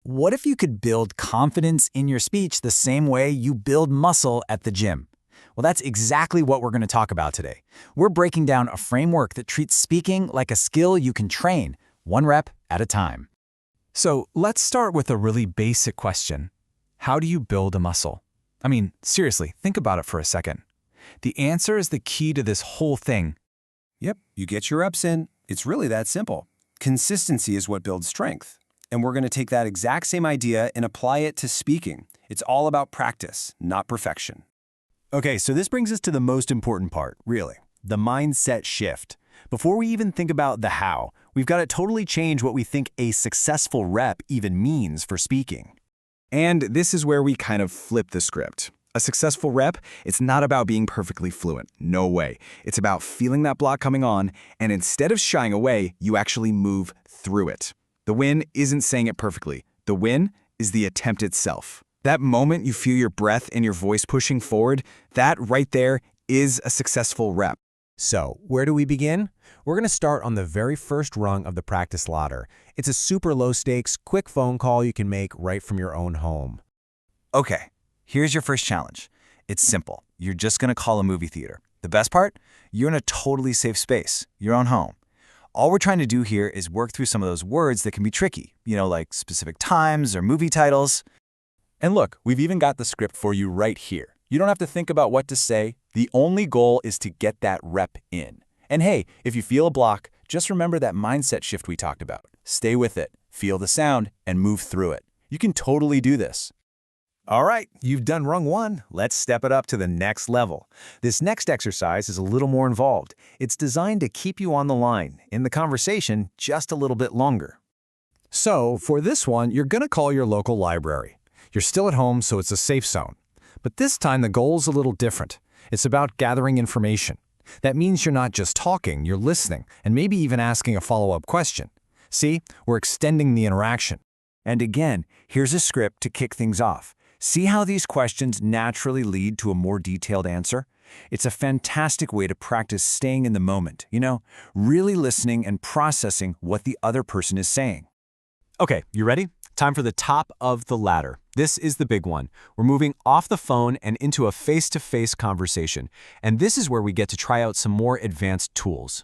what if you could build confidence in your speech the same way you build muscle at the gym? Well, that's exactly what we're going to talk about today. We're breaking down a framework that treats speaking like a skill you can train, one rep at a time. So let's start with a really basic question. How do you build a muscle? I mean, seriously, think about it for a second. The answer is the key to this whole thing. Yep, you get your reps in. It's really that simple. Consistency is what builds strength. And we're going to take that exact same idea and apply it to speaking. It's all about practice, not perfection. Okay, so this brings us to the most important part, really, the mindset shift. Before we even think about the how, we've got to totally change what we think a successful rep even means for speaking. And this is where we kind of flip the script. A successful rep, it's not about being perfectly fluent. No way. It's about feeling that block coming on, and instead of shying away, you actually move through it. The win isn't saying it perfectly. The win is the attempt itself. That moment you feel your breath and your voice pushing forward, that right there is a successful rep. So, where do we begin? We're going to start on the very first rung of the practice ladder. It's a super low-stakes, quick phone call you can make right from your own home. Okay, here's your first challenge. It's simple. You're just going to call a movie theater. The best part? You're in a totally safe space, your own home. All we're trying to do here is work through some of those words that can be tricky, like specific times or movie titles. And look, we've even got the script for you right here. You don't have to think about what to say. The only goal is to get that rep in. And hey, if you feel a block, just remember that mindset shift we talked about. Stay with it, feel the sound, and move through it. You can totally do this. All right, you've done rung one. Let's step it up to the next level. This next exercise is a little more involved. It's designed to keep you on the line, in the conversation, just a little bit longer. So, for this one, you're going to call your local library. You're still at home, so it's a safe zone. But this time, the goal's a little different. It's about gathering information. That means you're not just talking, you're listening, and maybe even asking a follow-up question. See, we're extending the interaction. And again, here's a script to kick things off. See how these questions naturally lead to a more detailed answer? It's a fantastic way to practice staying in the moment, really listening and processing what the other person is saying. Okay, you ready? Time for the top of the ladder. This is the big one. We're moving off the phone and into a face-to-face conversation. And this is where we get to try out some more advanced tools.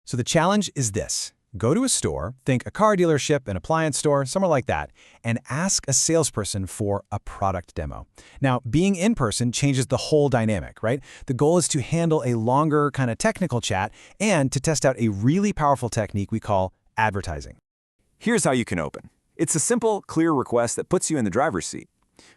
So the challenge is this. Go to a store, think a car dealership, an appliance store, somewhere like that, and ask a salesperson for a product demo. Now, being in person changes the whole dynamic, right? The goal is to handle a longer kind of technical chat and to test out a really powerful technique we call advertising. Here's how you can open. It's a simple, clear request that puts you in the driver's seat.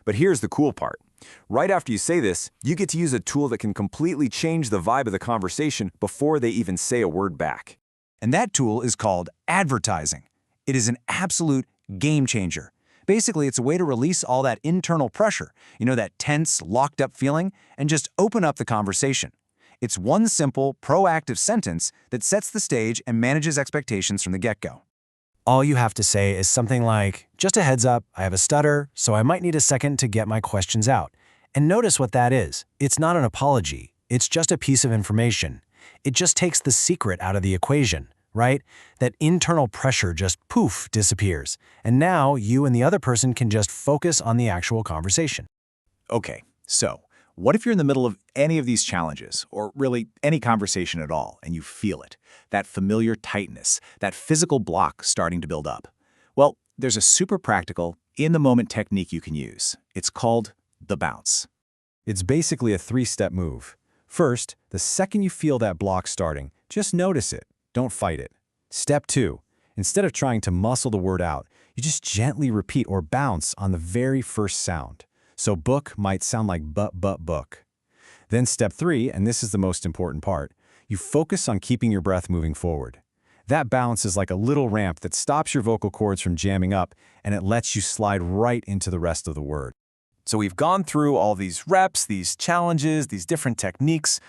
But here's the cool part. Right after you say this, you get to use a tool that can completely change the vibe of the conversation before they even say a word back. And that tool is called advertising. It is an absolute game changer. Basically, it's a way to release all that internal pressure, that tense, locked-up feeling, and just open up the conversation. It's one simple, proactive sentence that sets the stage and manages expectations from the get-go. All you have to say is something like, just a heads up, I have a stutter, so I might need a second to get my questions out. And notice what that is. It's not an apology. It's just a piece of information. It just takes the secret out of the equation, right? That internal pressure just poof disappears. And now you and the other person can just focus on the actual conversation. Okay, so what if you're in the middle of any of these challenges, or really any conversation at all, and you feel it? That familiar tightness, that physical block starting to build up. Well, there's a super practical, in-the-moment technique you can use. It's called the bounce. It's basically a three-step move. First, the second you feel that block starting, just notice it. Don't fight it. Step 2. Instead of trying to muscle the word out, you just gently repeat or bounce on the very first sound. So book might sound like book. Then step 3, and this is the most important part, you focus on keeping your breath moving forward. That bounce is like a little ramp that stops your vocal cords from jamming up, and it lets you slide right into the rest of the word. So we've gone through all these reps, these challenges, these different techniques.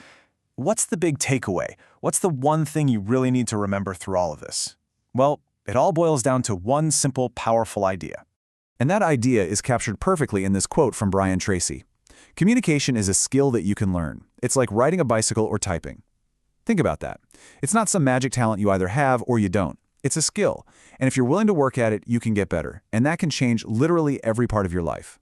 What's the big takeaway? What's the one thing you really need to remember through all of this? Well, it all boils down to one simple, powerful idea. And that idea is captured perfectly in this quote from Brian Tracy. Communication is a skill that you can learn. It's like riding a bicycle or typing. Think about that. It's not some magic talent you either have or you don't. It's a skill, and if you're willing to work at it, you can get better, and that can change literally every part of your life.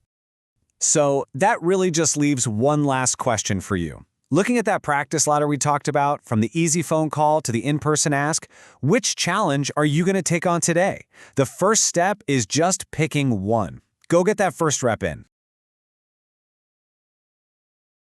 So that really just leaves one last question for you. Looking at that practice ladder we talked about, from the easy phone call to the in-person ask, which challenge are you going to take on today? The first step is just picking one. Go get that first rep in.